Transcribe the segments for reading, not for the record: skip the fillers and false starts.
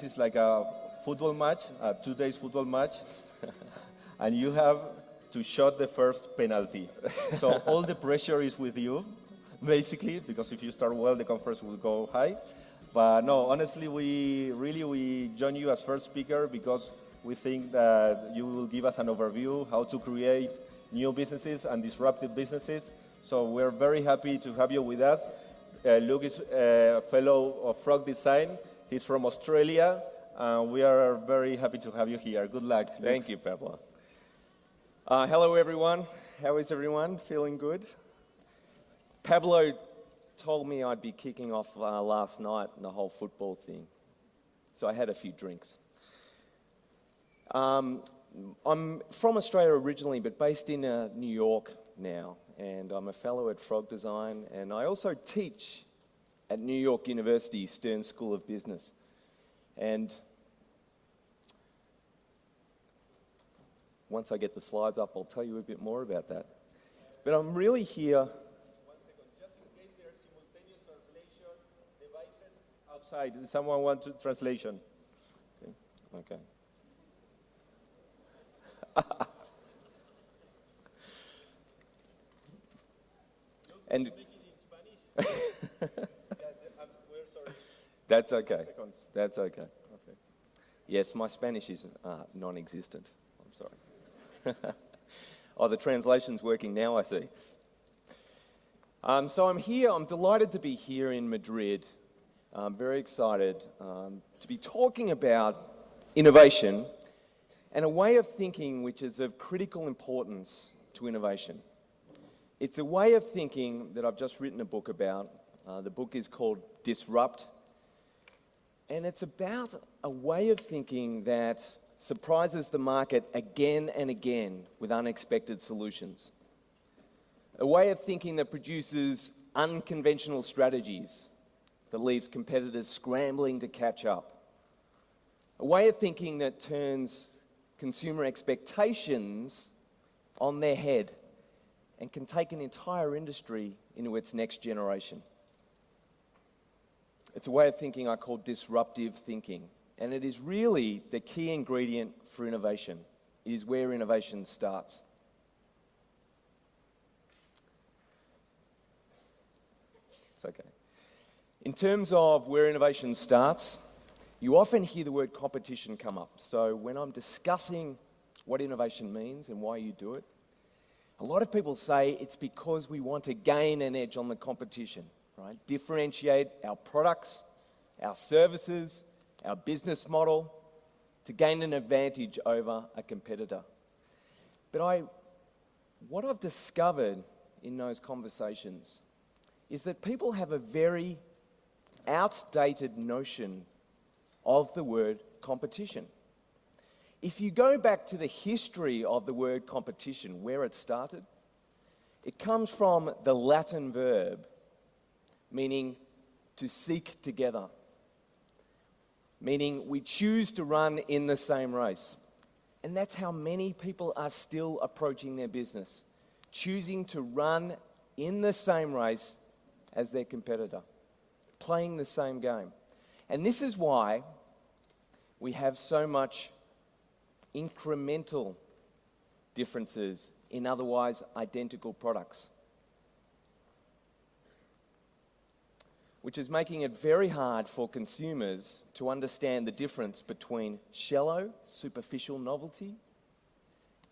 this is like a football match, a 2 days football match, and you have to shot the first penalty. So all the pressure is with you, basically, because if you start well, the conference will go high. But no, honestly, we join you as first speaker because we think that you will give us an overview how to create new businesses and disruptive businesses. So we're very happy to have you with us. Luke is a fellow of Frog Design. He's from Australia. We are very happy to have you here. Good luck, Luke. Thank you, Pablo. Hello, everyone. How is everyone? Feeling good? Pablo told me I'd be kicking off last night the whole football thing. So I had a few drinks. I'm from Australia originally, but based in New York now. And I'm a fellow at Frog Design. And I also teach at New York University, Stern School of Business. And once I get the slides up, I'll tell you a bit more about that. But I'm really here. 1 second, just in case there are simultaneous translation devices outside. Does someone want translation? Okay. And speak it in Spanish? We're sorry. That's okay. Seconds. That's okay. Okay. Yes, my Spanish is non-existent. I'm sorry. Oh, the translation's working now, I see. So I'm here. I'm delighted to be here in Madrid. I'm very excited to be talking about innovation and a way of thinking which is of critical importance to innovation. It's a way of thinking that I've just written a book about. The book is called Disrupt. And it's about a way of thinking that surprises the market again and again with unexpected solutions. A way of thinking that produces unconventional strategies that leaves competitors scrambling to catch up. A way of thinking that turns consumer expectations on their head and can take an entire industry into its next generation. It's a way of thinking I call disruptive thinking, and it is really the key ingredient for innovation. It is where innovation starts. It's okay. In terms of where innovation starts, you often hear the word competition come up. So when I'm discussing what innovation means and why you do it, a lot of people say it's because we want to gain an edge on the competition, right? Differentiate our products, our services, our business model to gain an advantage over a competitor. But what I've discovered in those conversations is that people have a very outdated notion of the word competition. If you go back to the history of the word competition, where it started, it comes from the Latin verb meaning to seek together, meaning we choose to run in the same race. And that's how many people are still approaching their business, choosing to run in the same race as their competitor, playing the same game. And this is why we have so much incremental differences in otherwise identical products, which is making it very hard for consumers to understand the difference between shallow, superficial novelty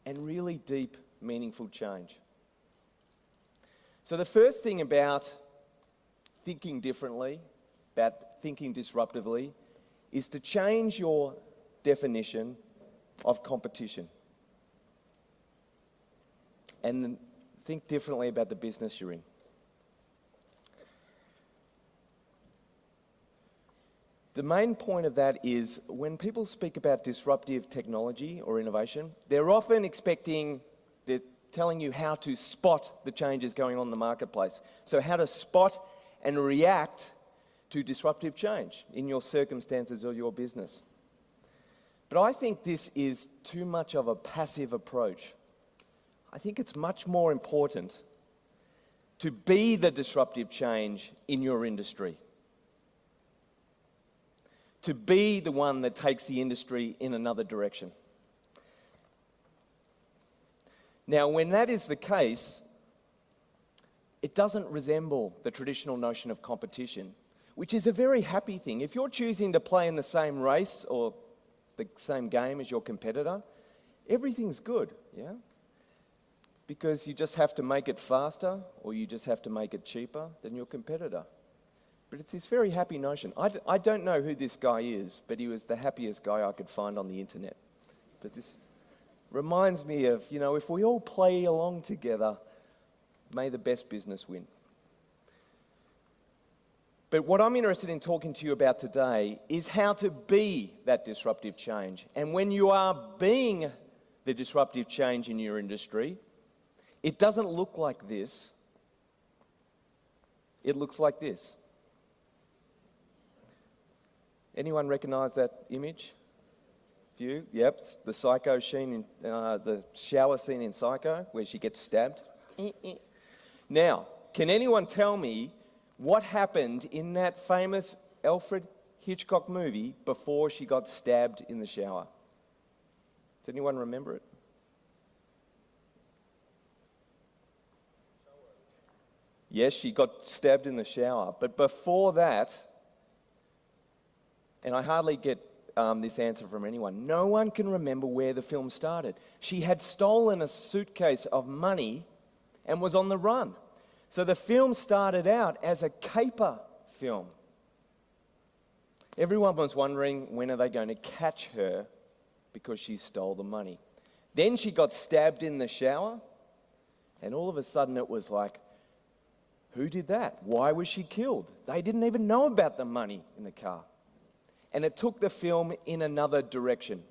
and really deep, meaningful change. So the first thing about thinking differently, about thinking disruptively, is to change your definition of competition and think differently about the business you're in. The main point of that is when people speak about disruptive technology or innovation, they're often they're telling you how to spot the changes going on in the marketplace. So how to spot and react to disruptive change in your circumstances or your business. But I think this is too much of a passive approach. I think it's much more important to be the disruptive change in your industry. to be the one that takes the industry in another direction. Now, when that is the case, it doesn't resemble the traditional notion of competition, which is a very happy thing. If you're choosing to play in the same race or the same game as your competitor, everything's good, yeah? Because you just have to make it faster or you just have to make it cheaper than your competitor. But it's this very happy notion. I don't know who this guy is, but he was the happiest guy I could find on the internet. But this reminds me of, if we all play along together, may the best business win. But what I'm interested in talking to you about today is how to be that disruptive change. And when you are being the disruptive change in your industry, it doesn't look like this. It looks like this. Anyone recognize that image? View? Yep, the Psycho scene in the shower scene in Psycho where she gets stabbed. Now, can anyone tell me what happened in that famous Alfred Hitchcock movie before she got stabbed in the shower? Does anyone remember it? Yes, she got stabbed in the shower. But before that, and I hardly get this answer from anyone, no one can remember where the film started. She had stolen a suitcase of money and was on the run. So the film started out as a caper film. Everyone was wondering, when are they going to catch her because she stole the money? Then she got stabbed in the shower, and all of a sudden it was like, who did that? Why was she killed? They didn't even know about the money in the car. And it took the film in another direction.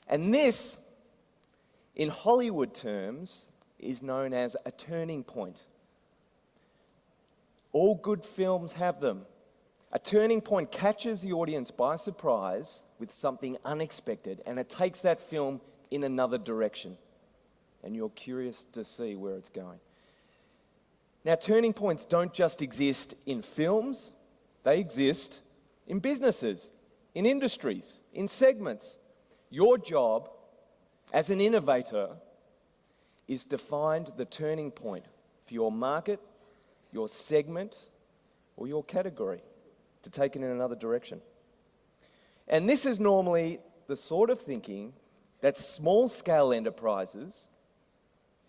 And this, in Hollywood terms, is known as a turning point. All good films have them. A turning point catches the audience by surprise with something unexpected, and it takes that film in another direction. And you're curious to see where it's going. Now, turning points don't just exist in films, they exist in businesses, in industries, in segments. Your job as an innovator is to find the turning point for your market, your segment, or your category, to take it in another direction. And this is normally the sort of thinking that small-scale enterprises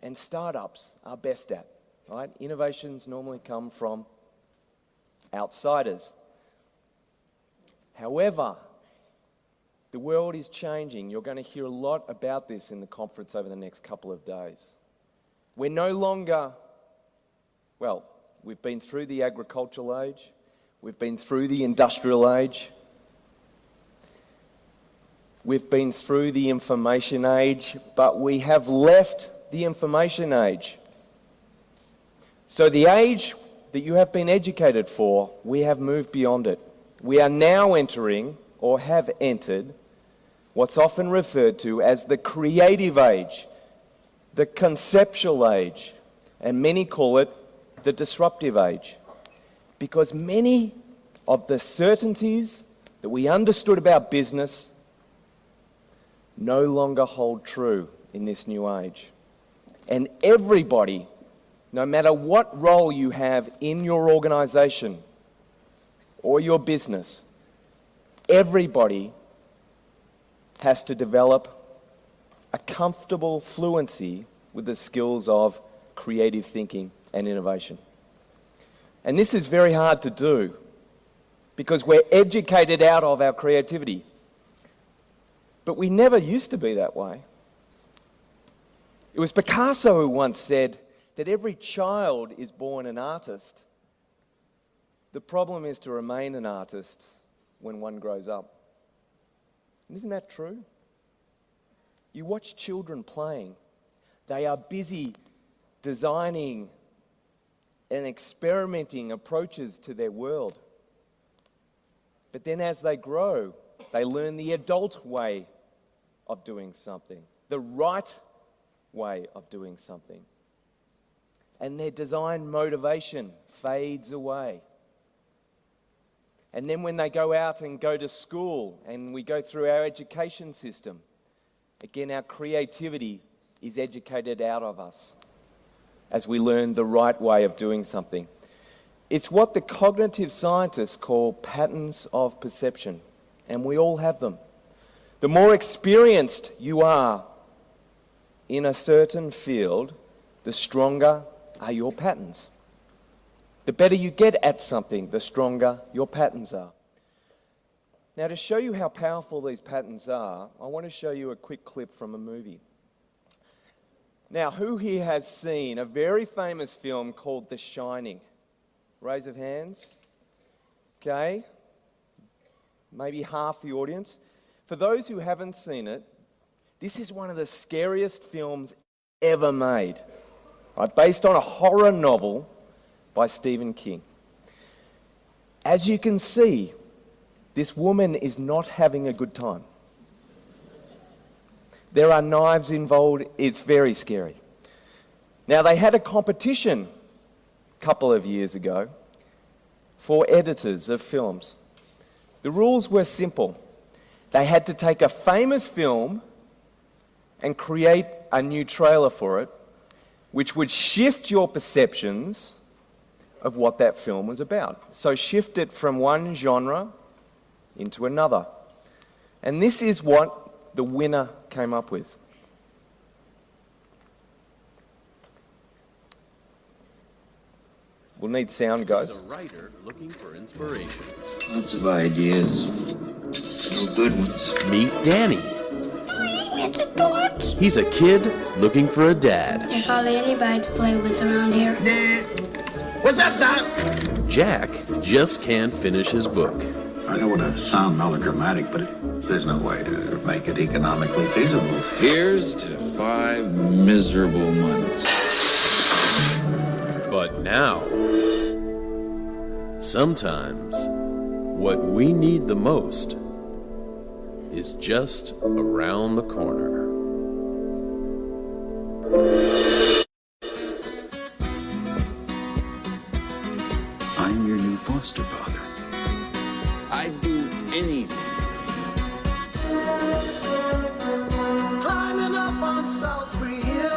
and startups are best at, right? Innovations normally come from outsiders. However, the world is changing. You're going to hear a lot about this in the conference over the next couple of days. We're no longer, we've been through the agricultural age, we've been through the industrial age, we've been through the information age, but we have left the information age. So the age that you have been educated for, we have moved beyond it. We are now entering, or have entered, what's often referred to as the creative age, the conceptual age, and many call it the disruptive age. Because many of the certainties that we understood about business no longer hold true in this new age. And everybody, no matter what role you have in your organization or your business, everybody has to develop a comfortable fluency with the skills of creative thinking and innovation. And this is very hard to do because we're educated out of our creativity. But we never used to be that way. It was Picasso who once said that every child is born an artist. The problem is to remain an artist when one grows up. Isn't that true? You watch children playing. They are busy designing and experimenting approaches to their world. But then as they grow, they learn the adult way of doing something, the right way of doing something. And their design motivation fades away. And then when they go out and go to school and we go through our education system, again, our creativity is educated out of us as we learn the right way of doing something. It's what the cognitive scientists call patterns of perception, and we all have them. The more experienced you are in a certain field, the stronger are your patterns. The better you get at something, the stronger your patterns are. Now, to show you how powerful these patterns are, I want to show you a quick clip from a movie. Now, who here has seen a very famous film called The Shining? Raise of hands. Okay. Maybe half the audience. For those who haven't seen it, this is one of the scariest films ever made, right? Based on a horror novel by Stephen King. As you can see, this woman is not having a good time. There are knives involved. It's very scary. Now, they had a competition a couple of years ago for editors of films. The rules were simple. They had to take a famous film and create a new trailer for it, which would shift your perceptions of what that film was about. So shift it from one genre into another. And this is what the winner came up with. We'll need sound, guys. He's a writer looking for inspiration. Lots of ideas. No good ones. Meet Danny. It's a torch. He's a kid looking for a dad. There's hardly anybody to play with around here. What's up, Doc? Jack just can't finish his book. I don't want to sound melodramatic, but there's no way to make it economically feasible. Here's to 5 miserable months. But now, sometimes what we need the most is just around the corner. I'm your new foster father. I'd do anything. Climbing up on Salisbury Hill,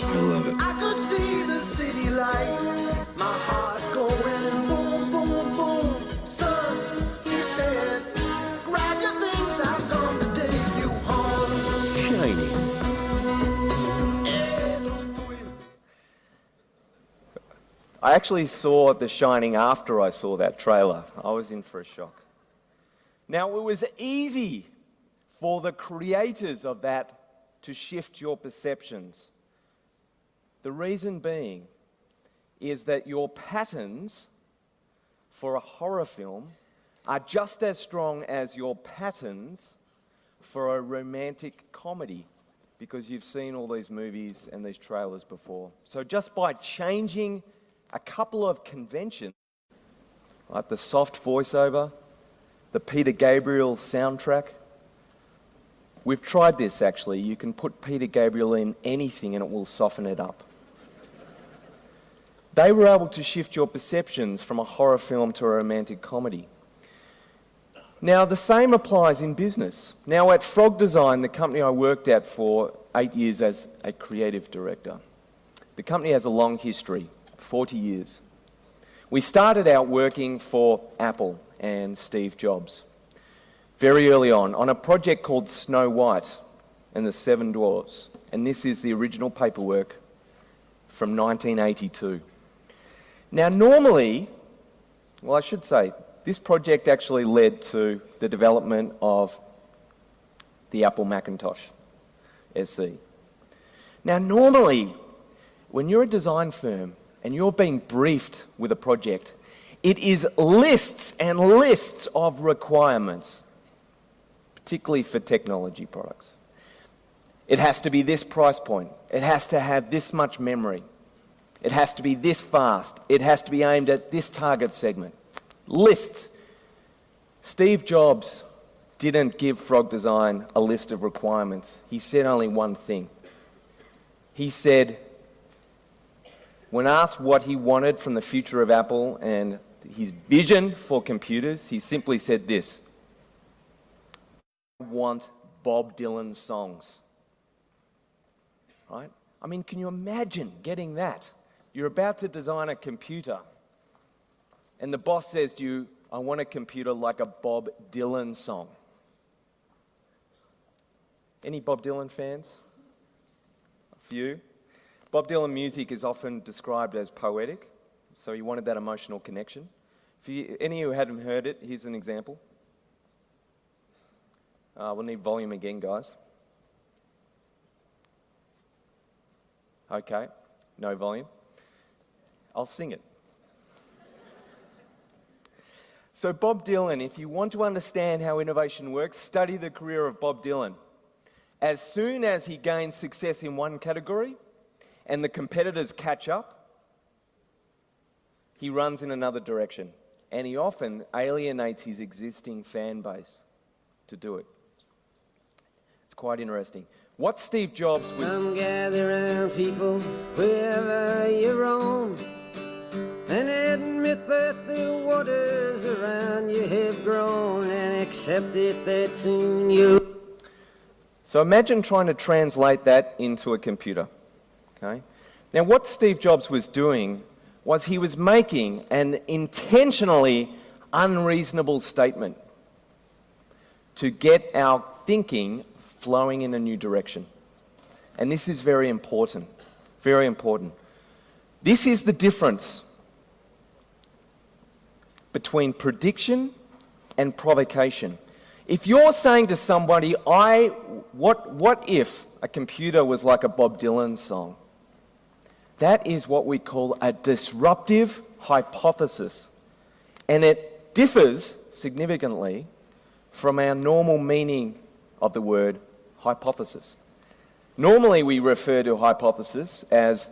I love it. I could see the city light. My heart going boom, boom, boom. Son, he said, grab your things, I've come to take you home. Shiny. I actually saw The Shining after I saw that trailer. I was in for a shock. Now, it was easy for the creators of that to shift your perceptions. The reason being is that your patterns for a horror film are just as strong as your patterns for a romantic comedy, because you've seen all these movies and these trailers before. So just by changing a couple of conventions, like the soft voiceover, the Peter Gabriel soundtrack. We've tried this actually. You can put Peter Gabriel in anything and it will soften it up. They were able to shift your perceptions from a horror film to a romantic comedy. Now, the same applies in business. Now, at Frog Design, the company I worked at for 8 years as a creative director, the company has a long history. 40 years. We started out working for Apple and Steve Jobs very early on a project called Snow White and the Seven Dwarfs. And this is the original paperwork from 1982. Now, normally, well, I should say, this project actually led to the development of the Apple Macintosh SE. Now, normally, when you're a design firm, and you're being briefed with a project, it is lists and lists of requirements, particularly for technology products. It has to be this price point. It has to have this much memory. It has to be this fast. It has to be aimed at this target segment. Lists. Steve Jobs didn't give Frog Design a list of requirements. He said only one thing. He said, when asked what he wanted from the future of Apple and his vision for computers, he simply said this: I want Bob Dylan songs. Right? I mean, can you imagine getting that? You're about to design a computer, and the boss says to you, I want a computer like a Bob Dylan song. Any Bob Dylan fans? A few. Bob Dylan music is often described as poetic, so he wanted that emotional connection. Any who hadn't heard it, here's an example. We'll need volume again, guys. Okay, no volume. I'll sing it. So Bob Dylan, if you want to understand how innovation works, study the career of Bob Dylan. As soon as he gains success in one category and the competitors catch up, he runs in another direction. And he often alienates his existing fan base to do it. It's quite interesting. What Steve Jobs was... Come gather round, people, wherever you roam, and admit that the waters around you have grown, and accept it that soon you'll... So imagine trying to translate that into a computer. Okay? Now what Steve Jobs was doing was he was making an intentionally unreasonable statement to get our thinking flowing in a new direction. And this is very important, very important. This is the difference between prediction and provocation. If you're saying to somebody, what if a computer was like a Bob Dylan song? That is what we call a disruptive hypothesis. And it differs significantly from our normal meaning of the word hypothesis. Normally we refer to hypothesis as,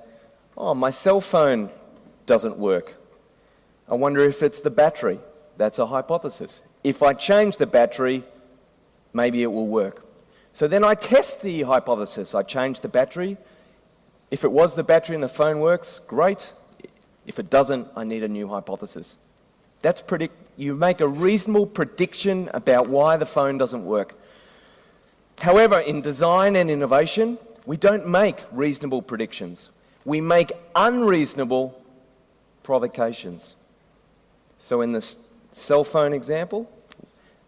oh, my cell phone doesn't work. I wonder if it's the battery. That's a hypothesis. If I change the battery, maybe it will work. So then I test the hypothesis. I change the battery. If it was the battery and the phone works, great. If it doesn't, I need a new hypothesis. You make a reasonable prediction about why the phone doesn't work. However, in design and innovation, we don't make reasonable predictions. We make unreasonable provocations. So in this cell phone example,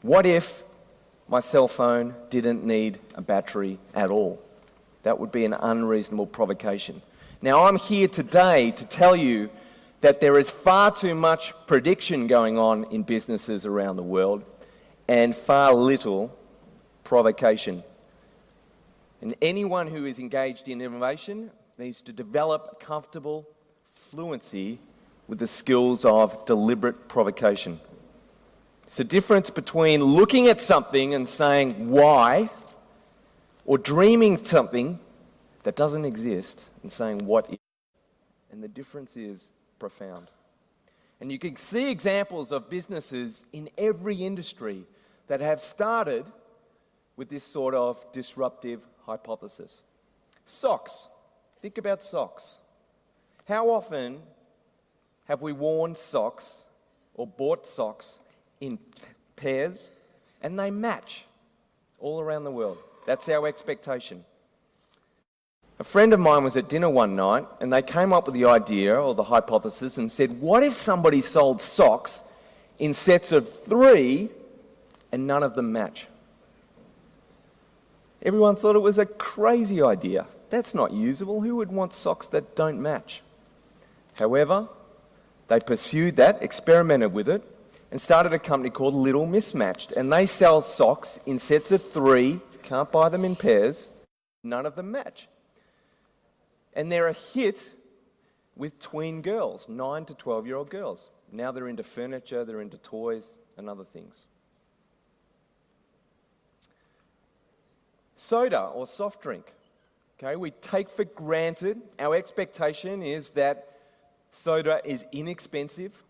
what if my cell phone didn't need a battery at all? That would be an unreasonable provocation. Now, I'm here today to tell you that there is far too much prediction going on in businesses around the world and far little provocation. And anyone who is engaged in innovation needs to develop comfortable fluency with the skills of deliberate provocation. It's the difference between looking at something and saying why, or dreaming something that doesn't exist and saying what is. And the difference is profound. And you can see examples of businesses in every industry that have started with this sort of disruptive hypothesis. Socks. Think about socks. How often have we worn socks or bought socks in pairs and they match all around the world? That's our expectation. A friend of mine was at dinner one night and they came up with the idea or the hypothesis and said, what if somebody sold socks in sets of 3 and none of them match? Everyone thought it was a crazy idea. That's not usable. Who would want socks that don't match? However, they pursued that, experimented with it, and started a company called Little Mismatched. And they sell socks in sets of 3, can't buy them in pairs, none of them match. And they're a hit with tween girls, 9 to 12-year-old girls. Now they're into furniture, they're into toys and other things. Soda or soft drink. Okay, we take for granted, our expectation is that soda is inexpensive,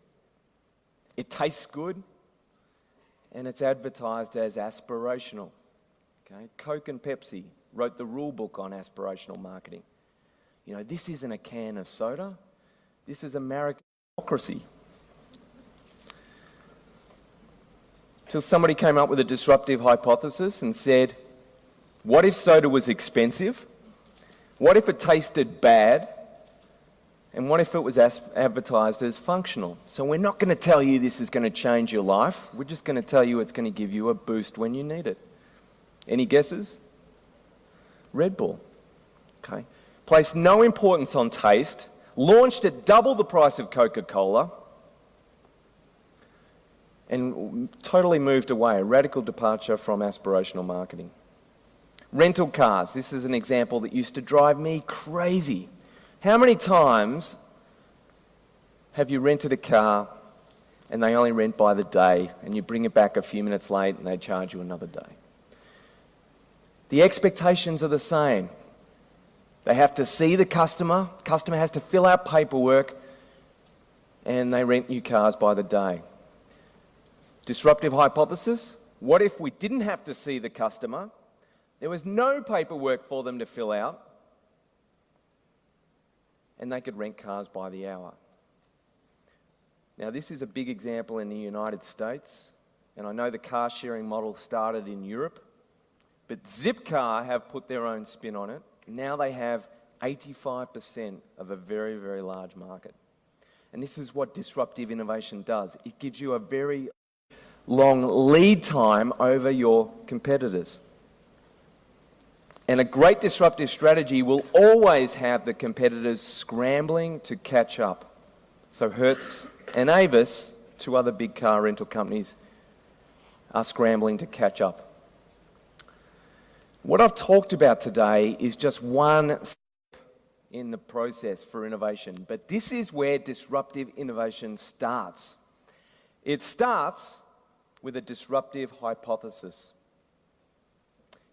it tastes good, and it's advertised as aspirational. Okay, Coke and Pepsi wrote the rule book on aspirational marketing. You know, this isn't a can of soda, this is American democracy. till somebody came up with a disruptive hypothesis and said, what if soda was expensive? What if it tasted bad? And what if it was advertised as functional? So we're not going to tell you this is going to change your life. We're just going to tell you it's going to give you a boost when you need it. Any guesses? Red Bull. Okay. Placed no importance on taste, launched at double the price of Coca-Cola, and totally moved away, a radical departure from aspirational marketing. Rental cars. This is an example that used to drive me crazy. How many times have you rented a car and they only rent by the day and you bring it back a few minutes late and they charge you another day? The expectations are the same. They have to see the customer has to fill out paperwork, and they rent new cars by the day. Disruptive hypothesis: what if we didn't have to see the customer? There was no paperwork for them to fill out, and they could rent cars by the hour. Now, this is a big example in the United States, and I know the car sharing model started in Europe, but Zipcar have put their own spin on it. Now they have 85% of a very, very large market. And this is what disruptive innovation does. It gives you a very long lead time over your competitors. And a great disruptive strategy will always have the competitors scrambling to catch up. So Hertz and Avis, two other big car rental companies, are scrambling to catch up. What I've talked about today is just one step in the process for innovation, but this is where disruptive innovation starts. It starts with a disruptive hypothesis.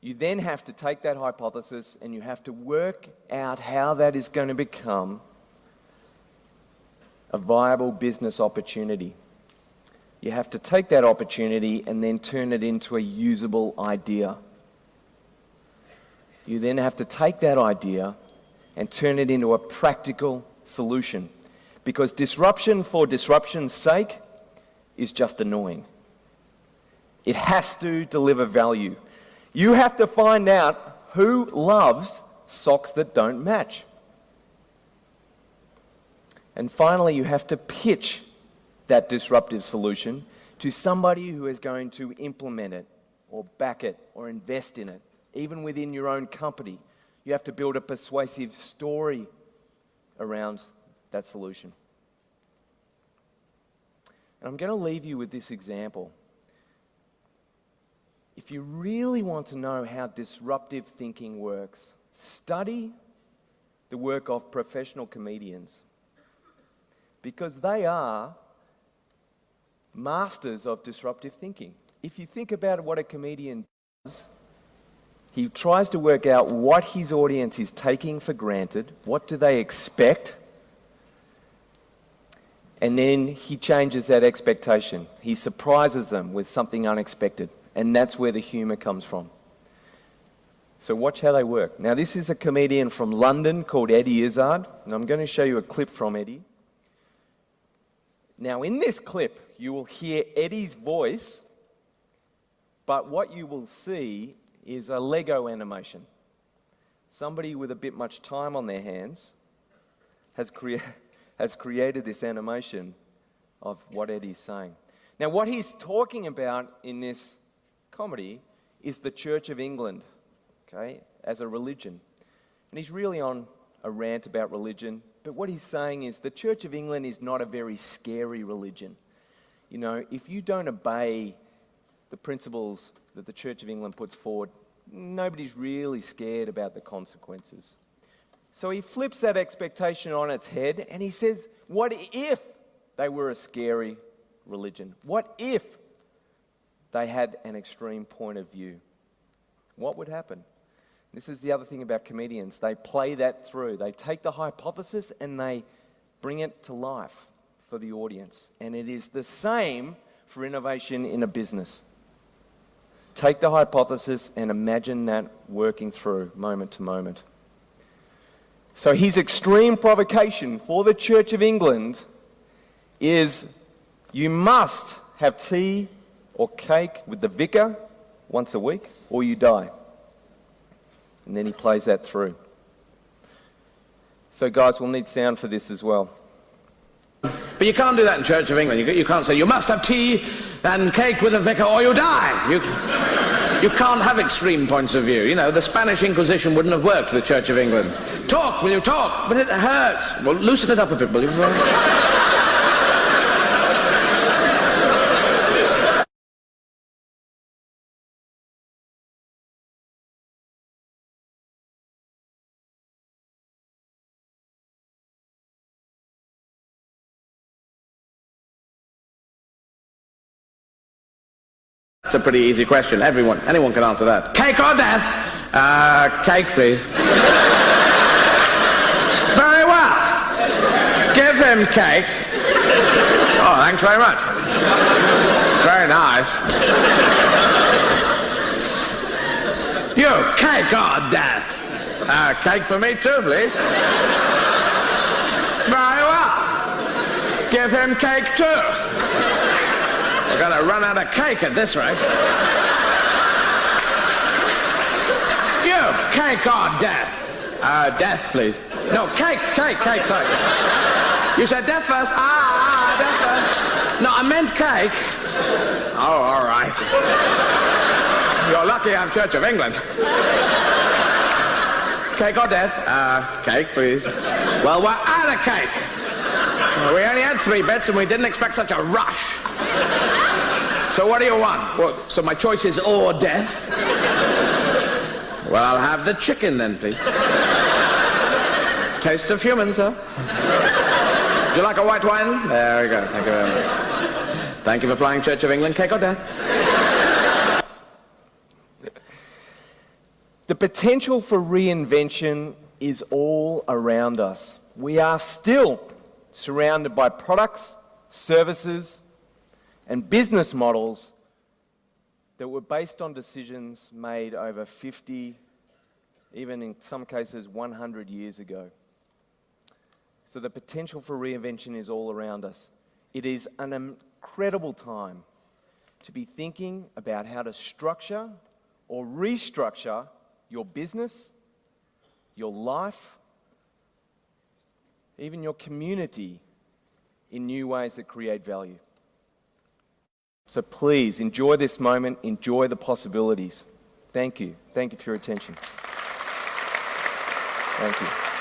You then have to take that hypothesis and you have to work out how that is going to become a viable business opportunity. You have to take that opportunity and then turn it into a usable idea. You then have to take that idea and turn it into a practical solution, because disruption for disruption's sake is just annoying. It has to deliver value. You have to find out who loves socks that don't match. And finally, you have to pitch that disruptive solution to somebody who is going to implement it or back it or invest in it. Even within your own company, you have to build a persuasive story around that solution. And I'm going to leave you with this example. If you really want to know how disruptive thinking works, study the work of professional comedians, because they are masters of disruptive thinking. If you think about what a comedian does, he tries to work out what his audience is taking for granted, what do they expect, and then he changes that expectation. He surprises them with something unexpected, and that's where the humor comes from. So watch how they work. Now, this is a comedian from London called Eddie Izzard, and I'm going to show you a clip from Eddie. Now, in this clip, you will hear Eddie's voice, but what you will see is a Lego animation. Somebody with a bit much time on their hands has created this animation of what Eddie's saying. Now, what he's talking about in this comedy is the Church of England, okay, as a religion. And he's really on a rant about religion, but what he's saying is the Church of England is not a very scary religion. You know, if you don't obey the principles that the Church of England puts forward, nobody's really scared about the consequences. So he flips that expectation on its head and he says, what if they were a scary religion? What if they had an extreme point of view? What would happen? This is the other thing about comedians. They play that through. They take the hypothesis and they bring it to life for the audience. And it is the same for innovation in a business. Take the hypothesis and imagine that working through moment to moment. So his extreme provocation for the Church of England is you must have tea or cake with the vicar once a week, or you die. And then he plays that through. So guys, we'll need sound for this as well. But you can't do that in Church of England. You can't say, you must have tea and cake with a vicar or you die. You can't have extreme points of view. You know, the Spanish Inquisition wouldn't have worked with Church of England. Talk, will you talk? But it hurts. Well, loosen it up a bit, will you? That's a pretty easy question. Anyone can answer that. Cake or death? Cake, please. Very well. Give him cake. Oh, thanks very much. Very nice. You, cake or death? Cake for me too, please. Very well. Give him cake too. We're going to run out of cake at this rate. You, cake or death? Death, please. No, cake, sorry. You said death first. Death first. No, I meant cake. Oh, all right. You're lucky I'm Church of England. Cake or death? Cake, please. Well, we're out of cake. We only had 3 bits and we didn't expect such a rush. So what do you want? Well, so my choice is or death? Well, I'll have the chicken then, please. Taste of human, sir. Would you like a white wine? There we go. Thank you very much. Thank you for flying Church of England. Cake or death? The potential for reinvention is all around us. We are still surrounded by products, services, and business models that were based on decisions made over 50, even in some cases 100 years ago. So the potential for reinvention is all around us. It is an incredible time to be thinking about how to structure or restructure your business, your life, even your community in new ways that create value. So please enjoy this moment, enjoy the possibilities. Thank you. Thank you for your attention. Thank you.